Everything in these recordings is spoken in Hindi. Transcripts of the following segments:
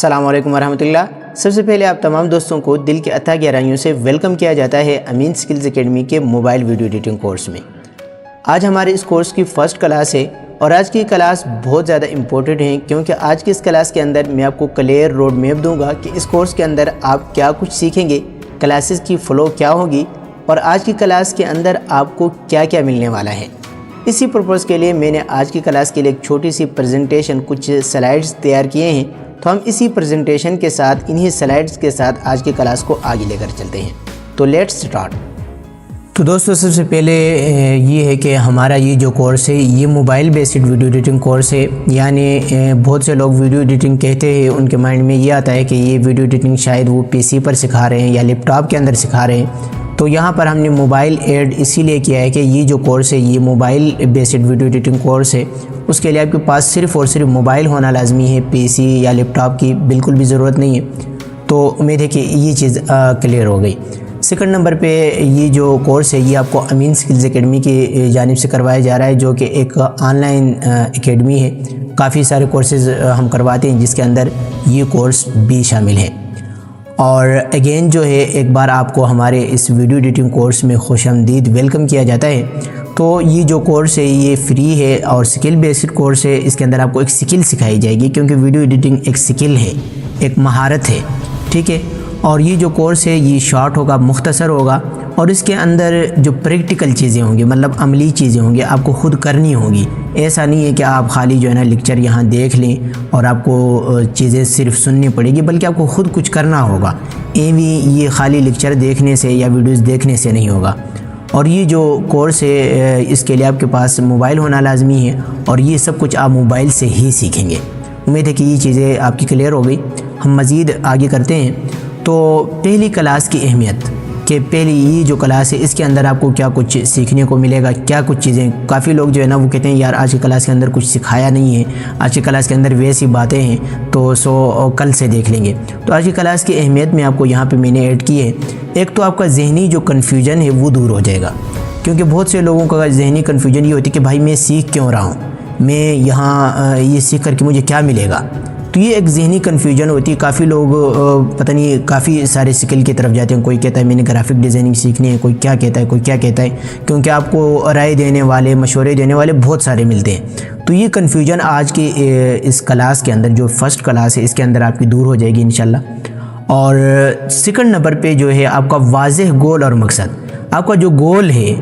अस्सलाम वालेकुम वरहमतुल्लाह। सबसे पहले आप तमाम दोस्तों को दिल के अथाह गहराइयों से वेलकम किया जाता है अमीन स्किल्स एकेडमी के मोबाइल वीडियो एडिटिंग कोर्स में। आज हमारे इस कोर्स की फ़र्स्ट क्लास है और आज की क्लास बहुत ज़्यादा इम्पोर्टेंट है क्योंकि आज की इस क्लास के अंदर मैं आपको क्लियर रोड मैप दूंगा कि इस कोर्स के अंदर आप क्या कुछ सीखेंगे, क्लासेस की फ़्लो क्या होगी और आज की क्लास के अंदर आपको क्या क्या मिलने वाला है। इसी पर्पज़ के लिए मैंने आज की क्लास के लिए एक छोटी सी प्रेजेंटेशन, कुछ स्लाइड्स तैयार किए हैं। तो हम इसी प्रेजेंटेशन के साथ, इन्हीं स्लाइड्स के साथ आज की क्लास को आगे लेकर चलते हैं। तो लेट्स स्टार्ट। तो दोस्तों सबसे पहले ये है कि हमारा ये जो कोर्स है ये mobile based video editing course है। यानी बहुत से लोग वीडियो एडिटिंग कहते हैं, उनके माइंड में ये आता है कि ये वीडियो एडिटिंग शायद वो पीसी पर सिखा रहे हैं या लैपटॉप के अंदर सिखा रहे हैं। तो यहाँ पर हमने मोबाइल ऐड इसीलिए किया है कि ये जो कोर्स है ये mobile based video editing course है। उसके लिए आपके पास सिर्फ़ और सिर्फ मोबाइल होना लाजमी है, पीसी या लैपटॉप की बिल्कुल भी ज़रूरत नहीं है। तो उम्मीद है कि ये चीज़ क्लियर हो गई। सेकंड नंबर पे ये जो कोर्स है ये आपको अमीन स्किल्स एकेडमी की जानिब से करवाया जा रहा है, जो कि एक ऑनलाइन एकेडमी है। काफ़ी सारे कोर्सेज़ हम करवाते हैं जिसके अंदर ये कोर्स भी शामिल है। और अगेन जो है एक बार आपको हमारे इस वीडियो एडिटिंग कोर्स में खुशामदीद वेलकम किया जाता है। तो ये जो कोर्स है ये फ्री है और स्किल बेस्ड कोर्स है। इसके अंदर आपको एक स्किल सिखाई जाएगी क्योंकि वीडियो एडिटिंग एक स्किल है, एक महारत है, ठीक है। और ये जो कोर्स है ये शॉर्ट होगा, मुख्तसर होगा और इसके अंदर जो प्रैक्टिकल चीज़ें होंगी, मतलब अमली चीज़ें होंगी, आपको ख़ुद करनी होगी। ऐसा नहीं है कि आप खाली जो है ना लेक्चर यहाँ देख लें और आपको चीज़ें सिर्फ सुननी पड़ेगी, बल्कि आपको ख़ुद कुछ करना होगा। ये खाली लेक्चर देखने से या वीडियोस देखने से नहीं होगा। और ये जो कोर्स है इसके लिए आपके पास मोबाइल होना लाजमी है और ये सब कुछ आप मोबाइल से ही सीखेंगे। उम्मीद है कि ये चीज़ें आपकी क्लियर हो गई। हम मज़ीद आगे करते हैं। तो पहली क्लास की अहमियत कि पहली ये जो क्लास है इसके अंदर आपको क्या कुछ सीखने को मिलेगा, क्या कुछ चीज़ें। काफ़ी लोग जो है ना वो कहते हैं यार आज की क्लास के अंदर कुछ सिखाया नहीं है, आज की क्लास के अंदर वैसी बातें हैं तो कल से देख लेंगे। तो आज की क्लास की अहमियत में आपको यहाँ पे मैंने ऐड की है। एक तो आपका जहनी जो कन्फ्यूजन है वो दूर हो जाएगा, क्योंकि बहुत से लोगों का जहनी कन्फ्यूजन ये होती है कि भाई मैं सीख क्यों रहा हूँ, मैं यहाँ ये सीख करके मुझे क्या मिलेगा। तो ये एक जहनी कन्फ्यूजन होती है। काफ़ी लोग पता नहीं काफ़ी सारे स्किल की तरफ जाते हैं। कोई कहता है मैंने ग्राफिक डिज़ाइनिंग सीखनी है, कोई क्या कहता है, कोई क्या कहता है, क्योंकि आपको राय देने वाले, मशवरे देने वाले बहुत सारे मिलते हैं। तो ये कन्फ्यूजन आज की इस क्लास के अंदर, जो फर्स्ट क्लास है, इसके अंदर आपकी दूर हो जाएगी इंशाल्लाह। और सेकंड नंबर पे जो है आपका वाज़ेह गोल और मकसद। आपका जो गोल है,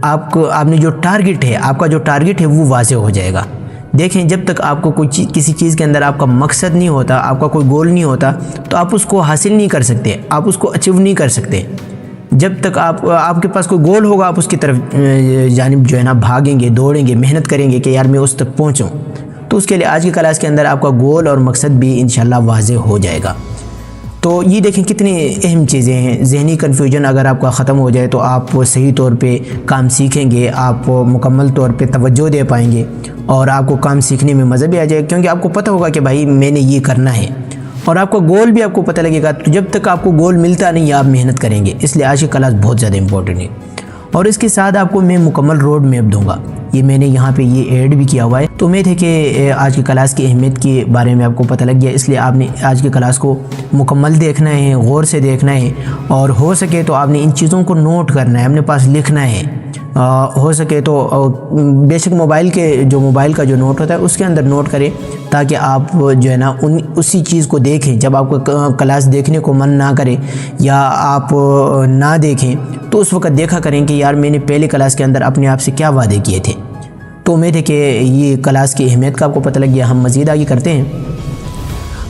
आपने जो टारगेट है, आपका जो टारगेट है वो वाज़ेह हो जाएगा। देखें, जब तक आपको किसी चीज़ के अंदर आपका मकसद नहीं होता, आपका कोई गोल नहीं होता, तो आप उसको हासिल नहीं कर सकते, आप उसको अचीव नहीं कर सकते। जब तक आपके पास कोई गोल होगा आप उसकी तरफ जानिब जो है ना भागेंगे, दौड़ेंगे, मेहनत करेंगे कि यार मैं उस तक पहुँचूँ। तो उसके लिए आज की क्लास के अंदर आपका गोल और मकसद भी इंशाल्लाह वाज़ेह हो जाएगा। तो ये देखें कितनी अहम चीज़ें हैं। जहनी कन्फ्यूजन अगर आपका ख़त्म हो जाए तो आप सही तौर पे काम सीखेंगे, आप मुकम्मल तौर पे तवज्जो दे पाएंगे और आपको काम सीखने में मज़ा भी आ जाएगा, क्योंकि आपको पता होगा कि भाई मैंने ये करना है और आपका गोल भी आपको पता लगेगा। तो जब तक आपको गोल मिलता नहीं आप मेहनत करेंगे। इसलिए आज की क्लास बहुत ज़्यादा इंपॉर्टेंट है। और इसके साथ आपको मैं मुकम्मल रोड मैप दूंगा, ये मैंने यहाँ पे ये ऐड भी किया हुआ है। तो उम्मीद है कि आज की क्लास की अहमियत के बारे में आपको पता लग गया। इसलिए आपने आज की क्लास को मुकम्मल देखना है, गौर से देखना है और हो सके तो आपने इन चीज़ों को नोट करना है, अपने पास लिखना है। हो सके तो बेशक मोबाइल का जो नोट होता है उसके अंदर नोट करें, ताकि आप जो है ना उसी चीज़ को देखें। जब आपको क्लास देखने को मन ना करे या आप ना देखें तो उस वक्त देखा करें कि यार मैंने पहले क्लास के अंदर अपने आप से क्या वादे किए थे। तो उम्मीद है कि ये क्लास की अहमियत का आपको पता लग गया। हम मज़ीद आगे करते हैं।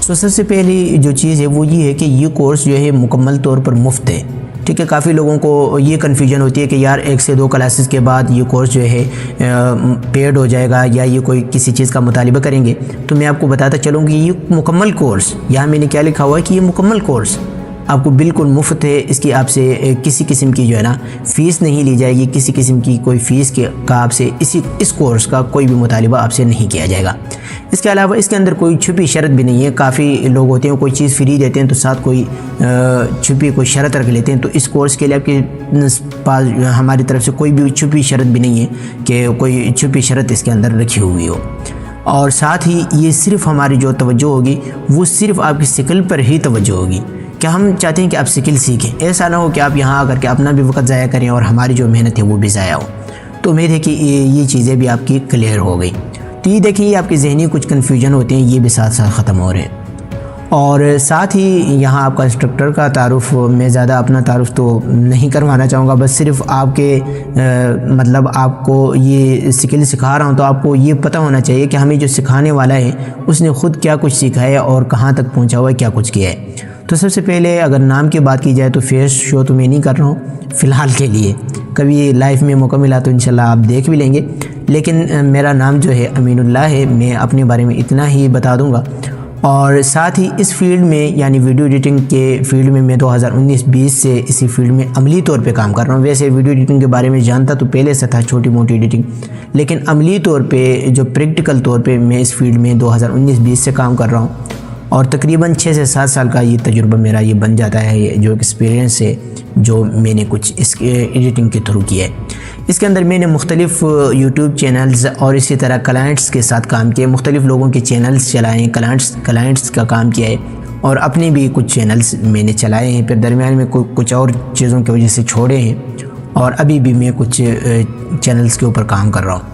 तो सबसे पहली जो चीज़ है वो ये है कि ये कोर्स जो है मुकम्मल तौर पर मुफ्त है, ठीक है। काफ़ी लोगों को ये कन्फ्यूजन होती है कि यार 1 से 2 क्लासेस के बाद ये कोर्स जो है पेड हो जाएगा या ये कोई किसी चीज़ का मुतालिबा करेंगे। तो मैं आपको बताता चलूँ कि ये मुकम्मल कोर्स, यहाँ मैंने क्या लिखा हुआ है कि ये मुकम्मल कोर्स आपको बिल्कुल मुफ्त है। इसकी आपसे किसी किस्म की जो है ना फ़ीस नहीं ली जाएगी, किसी किस्म की कोई फ़ीस का आपसे इस कोर्स का कोई भी मुतालिबा आपसे नहीं किया जाएगा। इसके अलावा इसके अंदर कोई छुपी शर्त भी नहीं है। काफ़ी लोग होते हैं कोई चीज़ फ्री देते हैं तो साथ कोई छुपी कोई शर्त रख लेते हैं। तो इस कोर्स के लिए आपके पास हमारी तरफ से कोई भी छुपी शर्त भी नहीं है कि कोई छुपी शर्त इसके अंदर रखी हुई हो। और साथ ही ये सिर्फ हमारी जो तवज्जो होगी वो सिर्फ आपकी स्किल पर ही तवज्जो होगी। क्या हम चाहते हैं कि आप स्किल सीखें, ऐसा ना हो कि आप यहाँ आकर के अपना भी वक्त ज़ाया करें और हमारी जो मेहनत है वो भी ज़ाया हो। तो उम्मीद है कि ये चीज़ें भी आपकी क्लियर हो गई। तो ये देखिए, ये आपकी ज़हनी कुछ कन्फ्यूजन होते हैं, ये भी साथ साथ ख़त्म हो रहे हैं। और साथ ही यहाँ आपका इंस्ट्रक्टर का तारुफ़, मैं ज़्यादा अपना तारुफ़ तो नहीं करवाना चाहूँगा, बस सिर्फ आपके मतलब आपको ये स्किल सिखा रहा हूँ तो आपको ये पता होना चाहिए कि हमें जो सिखाने वाला है उसने ख़ुद क्या कुछ सीखा है और कहाँ तक पहुँचा हुआ है, क्या कुछ किया है। तो सबसे पहले अगर नाम की बात की जाए तो फेस शो तो मैं नहीं कर रहा हूँ फ़िलहाल के लिए, कभी लाइफ में मौका मिला तो इंशाल्लाह आप देख भी लेंगे। लेकिन मेरा नाम जो है अमीनुल्लाह है, मैं अपने बारे में इतना ही बता दूँगा। और साथ ही इस फील्ड में यानी वीडियो एडिटिंग के फील्ड में मैं 2019-20 से इसी फील्ड में अमली तौर पे काम कर रहा हूँ। वैसे वीडियो एडिटिंग के बारे में जानता तो पहले से था, छोटी मोटी एडिटिंग, लेकिन अमली तौर पे जो प्रैक्टिकल तौर पे मैं इस फील्ड में 2019-20 से काम कर रहा हूँ। और तकरीबन 6 से 7 साल का ये तजुर्बा मेरा ये बन जाता है, ये जो एक्सपीरियंस है जो मैंने कुछ इस एडिटिंग के थ्रू किया है। इसके अंदर मैंने मुख्तलिफ़ यूट्यूब चैनल्स और इसी तरह क्लाइंट्स के साथ काम किया, मुख्तलिफ़ लोगों के चैनल्स चलाए, क्लाइंट्स का काम किया है और अपने भी कुछ चैनल्स मैंने चलाए हैं। फिर दरमियान में कुछ और चीज़ों की वजह से छोड़े हैं और अभी भी मैं कुछ चैनल्स के ऊपर काम कर रहा हूँ।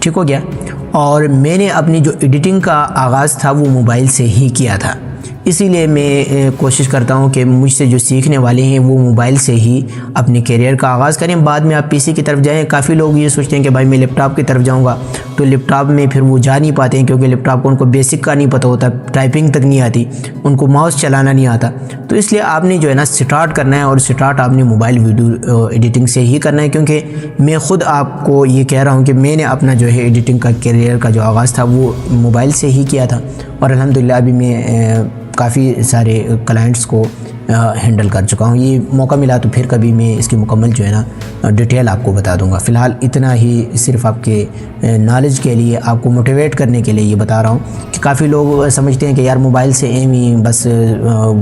ठीक हो गया। और मैंने अपनी जो एडिटिंग का आगाज़ था वो मोबाइल से ही किया था, इसीलिए मैं कोशिश करता हूँ कि मुझसे जो सीखने वाले हैं वो मोबाइल से ही अपने करियर का आगाज़ करें, बाद में आप पीसी की तरफ जाएं। काफ़ी लोग ये सोचते हैं कि भाई मैं लैपटॉप की तरफ जाऊँगा, तो लैपटॉप में फिर वो जा नहीं पाते हैं क्योंकि लैपटॉप को उनको बेसिक का नहीं पता होता, टाइपिंग तक नहीं आती, उनको माउस चलाना नहीं आता। तो इसलिए आपने जो है ना स्टार्ट करना है और स्टार्ट आपने मोबाइल वीडियो एडिटिंग से ही करना है, क्योंकि मैं ख़ुद आपको ये कह रहा हूँ कि मैंने अपना जो है एडिटिंग का करियर का जो आगाज़ था वो मोबाइल से ही किया था और अल्हम्दुलिल्लाह अभी मैं काफ़ी सारे क्लाइंट्स को हैंडल कर चुका हूँ। ये मौका मिला तो फिर कभी मैं इसकी मुकम्मल जो है ना डिटेल आपको बता दूँगा। फ़िलहाल इतना ही सिर्फ आपके नॉलेज के लिए, आपको मोटिवेट करने के लिए ये बता रहा हूँ कि काफ़ी लोग समझते हैं कि यार मोबाइल से एम ही बस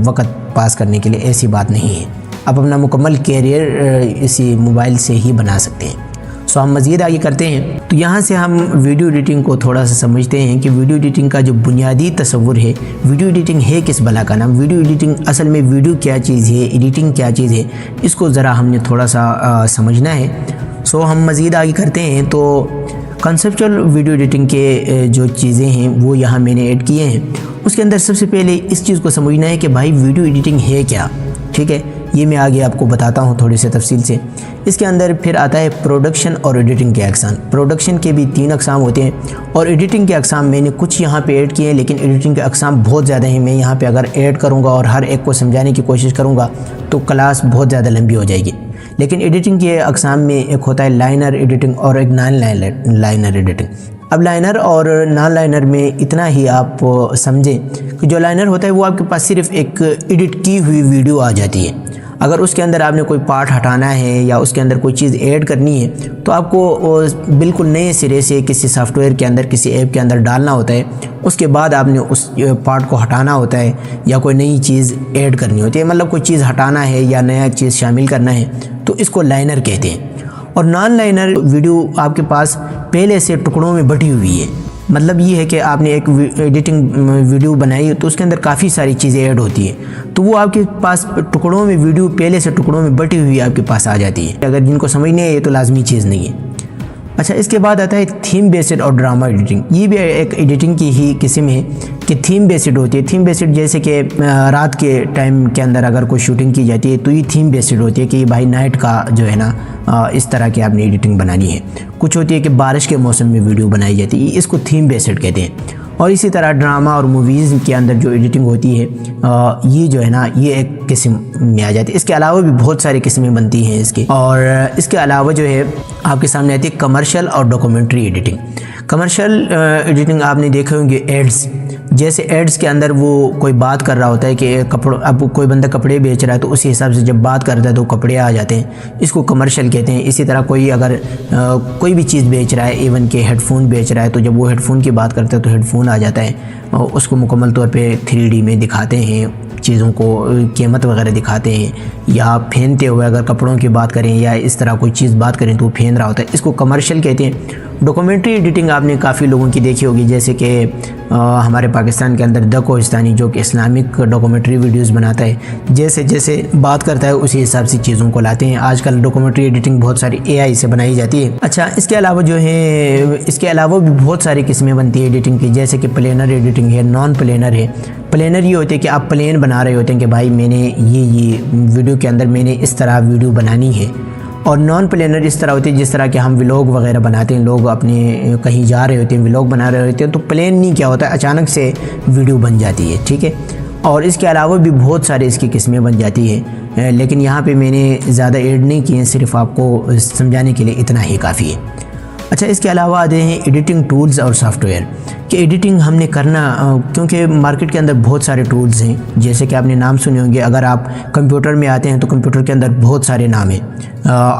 वक्त पास करने के लिए, ऐसी बात नहीं है। आप अपना मुकम्मल कैरियर इसी मोबाइल से ही बना सकते हैं। सो हम मज़ीद आगे करते हैं। तो यहाँ से हम वीडियो एडिटिंग को थोड़ा सा समझते हैं कि वीडियो एडिटिंग का जो बुनियादी तस्वुर है, वीडियो एडिटिंग है किस बला का नाम, वीडियो एडिटिंग असल में वीडियो क्या चीज़ है, एडिटिंग क्या चीज़ है, इसको ज़रा हमने थोड़ा सा समझना है। सो हम मज़ीद आगे करते हैं। तो कंसेप्चुअल वीडियो एडिटिंग के जो चीज़ें हैं वो यहाँ मैंने ऐड किए हैं। उसके अंदर सबसे पहले इस चीज़ को समझना है कि भाई वीडियो एडिटिंग है क्या। ठीक है, ये मैं आगे आपको बताता हूँ थोड़ी सी तफसील से। इसके अंदर फिर आता है प्रोडक्शन और एडिटिंग के अक़साम। प्रोडक्शन के भी 3 अक़साम होते हैं और एडिटिंग के अक़साम मैंने कुछ यहाँ पे ऐड किए हैं, लेकिन एडिटिंग के अक़साम बहुत ज़्यादा हैं। मैं यहाँ पे अगर ऐड करूँगा और हर एक को समझाने की कोशिश करूँगा तो क्लास बहुत ज़्यादा लंबी हो जाएगी। लेकिन एडिटिंग के अक़साम में एक होता है लाइनर एडिटिंग और एक नॉन लाइनर एडिटिंग। अब लाइनर और नॉन लाइनर में इतना ही आप समझें कि जो लाइनर होता है वो आपके पास सिर्फ एक एडिट की हुई वीडियो आ जाती है। अगर उसके अंदर आपने कोई पार्ट हटाना है या उसके अंदर कोई चीज़ ऐड करनी है तो आपको बिल्कुल नए सिरे से किसी सॉफ्टवेयर के अंदर, किसी ऐप के अंदर डालना होता है। उसके बाद आपने उस पार्ट को हटाना होता है या कोई नई चीज़ ऐड करनी होती है, मतलब कोई चीज़ हटाना है या नया चीज़ शामिल करना है, तो इसको लाइनर कहते हैं। और नॉन लाइनर वीडियो आपके पास पहले से टुकड़ों में बटी हुई है। मतलब ये है कि आपने एक एडिटिंग वीडियो बनाई तो उसके अंदर काफ़ी सारी चीज़ें ऐड होती हैं, तो वो आपके पास टुकड़ों में वीडियो पहले से टुकड़ों में बटी हुई आपके पास आ जाती है। अगर जिनको समझनी है ये तो लाजमी चीज़ नहीं है। अच्छा, इसके बाद आता है थीम बेस्ड और ड्रामा एडिटिंग। ये भी एक एडिटिंग की ही किस्म है कि थीम बेस्ड होती है। थीम बेस्ड जैसे कि रात के टाइम के अंदर अगर कोई शूटिंग की जाती है तो ये थीम बेस्ड होती है कि भाई नाइट का जो है ना इस तरह की आपने एडिटिंग बनानी है। कुछ होती है कि बारिश के मौसम में वीडियो बनाई जाती है, इसको थीम बेस्ड कहते हैं। और इसी तरह ड्रामा और मूवीज़ के अंदर जो एडिटिंग होती है ये जो है ना ये एक किस्म में आ जाती है। इसके अलावा भी बहुत सारी किस्में बनती हैं इसकी। और इसके अलावा जो है आपके सामने आती है कमर्शियल और डॉक्यूमेंट्री एडिटिंग। कमर्शियल एडिटिंग आपने देखे होंगे एड्स, जैसे एड्स के अंदर वो कोई बात कर रहा होता है कि कपड़ों, अब कोई बंदा कपड़े बेच रहा है तो उसी हिसाब से जब बात करता है तो कपड़े आ जाते हैं, इसको कमर्शियल कहते हैं। इसी तरह कोई अगर कोई भी चीज़ बेच रहा है, इवन के हेडफोन बेच रहा है, तो जब वो हेडफोन की बात करता है तो हेडफोन आ जाता है, उसको मुकम्मल तौर पे 3D में दिखाते हैं, चीज़ों को कीमत वगैरह दिखाते हैं। या पहनते हुए अगर कपड़ों की बात करें या इस तरह कोई चीज़ बात करें तो वो पहन रहा होता है, इसको कमर्शियल कहते हैं। डॉक्यूमेंट्री एडिटिंग आपने काफ़ी लोगों की देखी होगी, जैसे कि हमारे पाकिस्तान के अंदर द कोहिस्तानी जो कि इस्लामिक डॉक्यूमेंट्री वीडियोस बनाता है, जैसे जैसे बात करता है उसी हिसाब से चीज़ों को लाते हैं। आजकल डॉक्यूमेंट्री एडिटिंग बहुत सारी AI से बनाई जाती है। अच्छा, इसके अलावा जो है, इसके अलावा भी बहुत सारी किस्में बनती है एडिटिंग की, जैसे कि प्लेनर एडिटिंग है, नॉन प्लेनर है। प्लेनर ये होते हैं कि आप प्लेन बना रहे होते हैं कि भाई मैंने ये वीडियो के अंदर मैंने इस तरह वीडियो बनानी है। और नॉन प्लेनर इस तरह होती है जिस तरह के हम व्लॉग वगैरह बनाते हैं, लोग अपने कहीं जा रहे होते हैं, व्लॉग बना रहे होते हैं, तो प्लेन नहीं क्या होता है, अचानक से वीडियो बन जाती है, ठीक है। और इसके अलावा भी बहुत सारे इसकी किस्में बन जाती है, लेकिन यहाँ पे मैंने ज़्यादा ऐड नहीं किए, सिर्फ आपको समझाने के लिए इतना ही काफ़ी है। अच्छा, इसके अलावा आते हैं एडिटिंग टूल्स और सॉफ्टवेयर कि एडिटिंग हमने करना, क्योंकि मार्केट के अंदर बहुत सारे टूल्स हैं, जैसे कि आपने नाम सुने होंगे। अगर आप कंप्यूटर में आते हैं तो कंप्यूटर के अंदर बहुत सारे नाम हैं,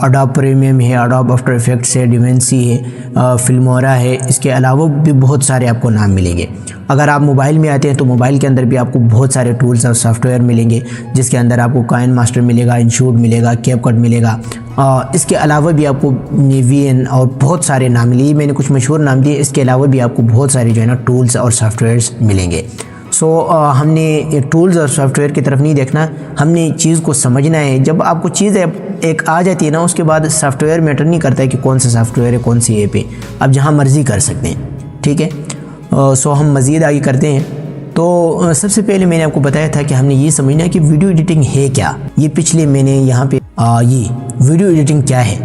एडोब प्रीमियम है, एडोब आफ्टर इफेक्ट्स है, डिवेंसी है, फिल्मोरा है। इसके अलावा भी बहुत सारे आपको नाम मिलेंगे। अगर आप मोबाइल में आते हैं तो मोबाइल के अंदर भी आपको बहुत सारे टूल्स और सॉफ्टवेयर मिलेंगे, जिसके अंदर आपको काइन मास्टर मिलेगा, इनशूट मिलेगा, कैपकट मिलेगा। इसके अलावा भी आपको VN और बहुत सारे नाम मिलेंगे, मैंने कुछ मशहूर नाम दिए। इसके अलावा भी आपको बहुत सारे जो है ना टूल्स और सॉफ्टवेयर्स मिलेंगे। हमने टूल्स और सॉफ्टवेयर की तरफ नहीं देखना, हमने चीज़ को समझना है। जब आपको चीज़ एक आ जाती है ना, उसके बाद सॉफ्टवेयर मैटर नहीं करता है कि कौन सा सॉफ्टवेयर है, कौन सी ऐप है, आप जहाँ मर्ज़ी कर सकते हैं, ठीक है। हम मज़ीद आगे करते हैं। तो सबसे पहले मैंने आपको बताया था कि हमने ये समझना है कि वीडियो एडिटिंग है क्या। ये पिछले मैंने यहाँ पे ये वीडियो एडिटिंग क्या है।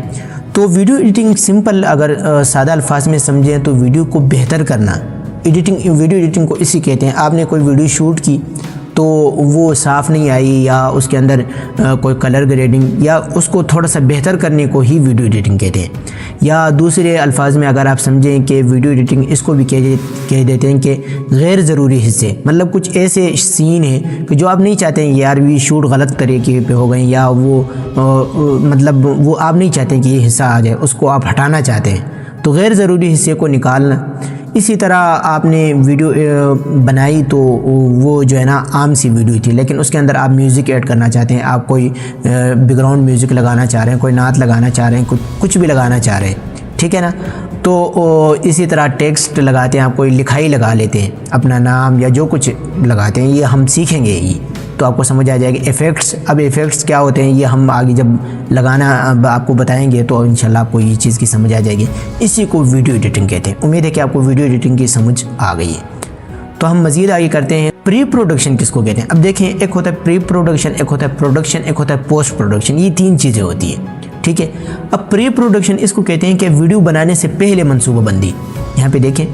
तो वीडियो एडिटिंग सिंपल अगर सादा अल्फाज में समझें तो वीडियो को बेहतर करना। वीडियो एडिटिंग को इसी कहते हैं। आपने कोई वीडियो शूट की तो वो साफ़ नहीं आई, या उसके अंदर कोई कलर ग्रेडिंग, या उसको थोड़ा सा बेहतर करने को ही वीडियो एडिटिंग कहते हैं। या दूसरे अल्फाज में अगर आप समझें कि वीडियो एडिटिंग इसको भी कह देते हैं कि गैर ज़रूरी हिस्से, मतलब कुछ ऐसे सीन हैं कि जो आप नहीं चाहते हैं यार ये शूट गलत तरीके पे हो गए, या मतलब वो आप नहीं चाहते कि ये हिस्सा आ जाए, उसको आप हटाना चाहते हैं, तो गैर ज़रूरी हिस्से को निकालना। इसी तरह आपने वीडियो बनाई तो वो जो है ना आम सी वीडियो थी, लेकिन उसके अंदर आप म्यूज़िक ऐड करना चाहते हैं, आप कोई बैकग्राउंड म्यूज़िक लगाना चाह रहे हैं, कोई नात लगाना चाह रहे हैं, कुछ भी लगाना चाह रहे हैं, ठीक है ना। तो इसी तरह टेक्स्ट लगाते हैं, आप कोई लिखाई लगा लेते हैं, अपना नाम या जो कुछ लगाते हैं, ये हम सीखेंगे ये, तो आपको समझ आ जाएगा। इफ़ेक्ट्स, अब इफ़ेक्ट्स क्या होते हैं ये हम आगे जब लगाना आपको बताएंगे तो इंशाल्लाह आपको ये चीज़ की समझ आ जाएगी। इसी को वीडियो एडिटिंग कहते हैं। उम्मीद है कि आपको वीडियो एडिटिंग की समझ आ गई है। तो हम मज़ीद आगे करते हैं। प्री प्रोडक्शन किसको कहते हैं? अब देखें, एक होता है प्री प्रोडक्शन, एक होता है प्रोडक्शन, एक होता है पोस्ट प्रोडक्शन। ये तीन चीज़ें होती हैं, ठीक है। अब प्री प्रोडक्शन इसको कहते हैं कि वीडियो बनाने से पहले मनसूबाबंदी। यहाँ पे देखें,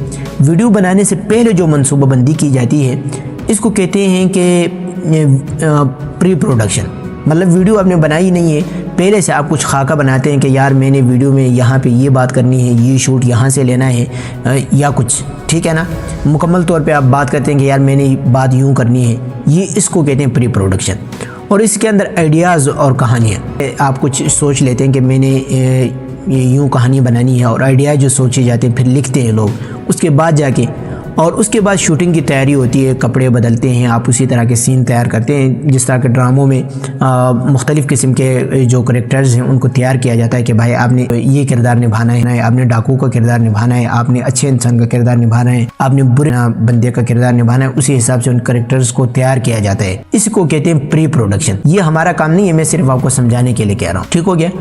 वीडियो बनाने से पहले जो मनसूबाबंदी की जाती है इसको कहते हैं कि प्री प्रोडक्शन। मतलब वीडियो आपने बनाई नहीं है, पहले से आप कुछ खाका बनाते हैं कि यार मैंने वीडियो में यहाँ पे ये बात करनी है, ये शूट यहाँ से लेना है या कुछ, ठीक है ना। मुकम्मल तौर पे आप बात करते हैं कि यार मैंने बात यूँ करनी है, ये इसको कहते हैं प्री प्रोडक्शन। और इसके अंदर आइडियाज़ और कहानियाँ, आप कुछ सोच लेते हैं कि मैंने ये यूँ कहानी बनानी है, और आइडियाज़ जो सोचे जाते हैं फिर लिखते हैं लोग, उसके बाद जाके और उसके बाद शूटिंग की तैयारी होती है, कपड़े बदलते हैं, आप उसी तरह के सीन तैयार करते हैं। जिस तरह के ड्रामों में मुख्तलिफ़ किस्म के जो करेक्टर्स हैं उनको तैयार किया जाता है कि भाई आपने ये किरदार निभाना है, आपने डाकू का किरदार निभाना है, आपने अच्छे इंसान का किरदार निभाना है, आपने बुरे बंदे का किरदार निभाना है। उसी हिसाब से उन करेक्टर्स को तैयार किया जाता है। इसको कहते हैं प्री प्रोडक्शन। ये हमारा काम नहीं है, मैं सिर्फ आपको समझाने के लिए कह रहा हूँ, ठीक हो गया।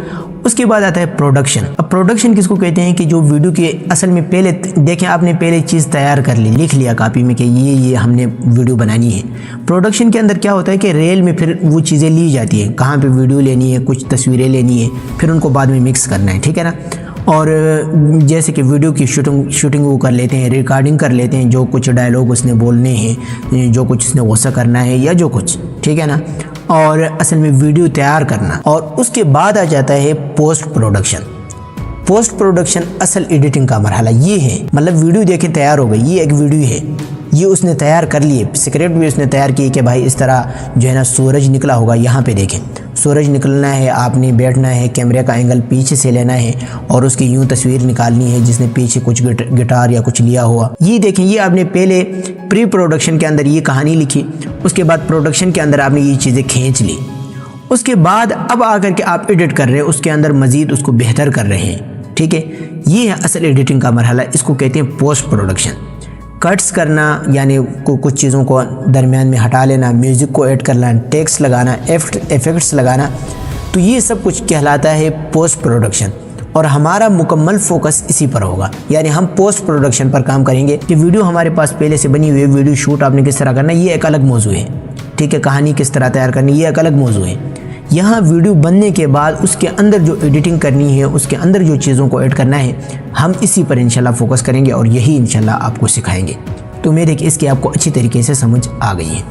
उसके बाद आता है प्रोडक्शन। अब प्रोडक्शन किसको कहते हैं कि जो वीडियो के असल में पहले देखें, आपने पहले चीज़ तैयार कर ली, लिख लिया कापी में कि ये हमने वीडियो बनानी है। प्रोडक्शन के अंदर क्या होता है कि रेल में फिर वो चीज़ें ली जाती हैं, कहाँ पे वीडियो लेनी है, कुछ तस्वीरें लेनी है, फिर उनको बाद में मिक्स करना है, ठीक है ना। और जैसे कि वीडियो की शूटिंग वो कर लेते हैं, रिकॉर्डिंग कर लेते हैं, जो कुछ डायलॉग उसने बोलने हैं, जो कुछ उसने गुस्सा करना है या जो कुछ, ठीक है ना। और असल में वीडियो तैयार करना, और उसके बाद आ जाता है पोस्ट प्रोडक्शन। पोस्ट प्रोडक्शन असल एडिटिंग का मरहला ये है, मतलब वीडियो देखें तैयार हो गई, ये एक वीडियो है, ये उसने तैयार कर लिए, स्क्रिप्ट भी उसने तैयार की कि भाई इस तरह जो है ना सूरज निकला होगा, यहाँ पे देखें सूरज निकलना है, आपने बैठना है, कैमरे का एंगल पीछे से लेना है और उसकी यूं तस्वीर निकालनी है जिसने पीछे कुछ गिटार या कुछ लिया हुआ। ये देखें, ये आपने पहले प्री प्रोडक्शन के अंदर ये कहानी लिखी, उसके बाद प्रोडक्शन के अंदर आपने ये चीज़ें खींच ली, उसके बाद अब आकर के आप एडिट कर रहे हैं, उसके अंदर मज़ीद उसको बेहतर कर रहे हैं, ठीक है, ये है असल एडिटिंग का मरहला, इसको कहते हैं पोस्ट प्रोडक्शन। कट्स करना यानी कुछ चीज़ों को दरमियान में हटा लेना, म्यूज़िक को ऐड करना, टेक्स्ट लगाना, इफ़ेक्ट्स लगाना, तो ये सब कुछ कहलाता है पोस्ट प्रोडक्शन। और हमारा मुकम्मल फोकस इसी पर होगा, यानी हम पोस्ट प्रोडक्शन पर काम करेंगे कि वीडियो हमारे पास पहले से बनी हुई है, वीडियो शूट आपने किस तरह करना ये एक अलग मौजू है, ठीक है, कहानी किस तरह तैयार करनी ये एक अलग मौजू है। यहाँ वीडियो बनने के बाद उसके अंदर जो एडिटिंग करनी है, उसके अंदर जो चीज़ों को ऐड करना है, हम इसी पर इंशाल्लाह फोकस करेंगे और यही इंशाल्लाह आपको सिखाएंगे। तो उम्मीद है कि इसकी आपको अच्छी तरीके से समझ आ गई है।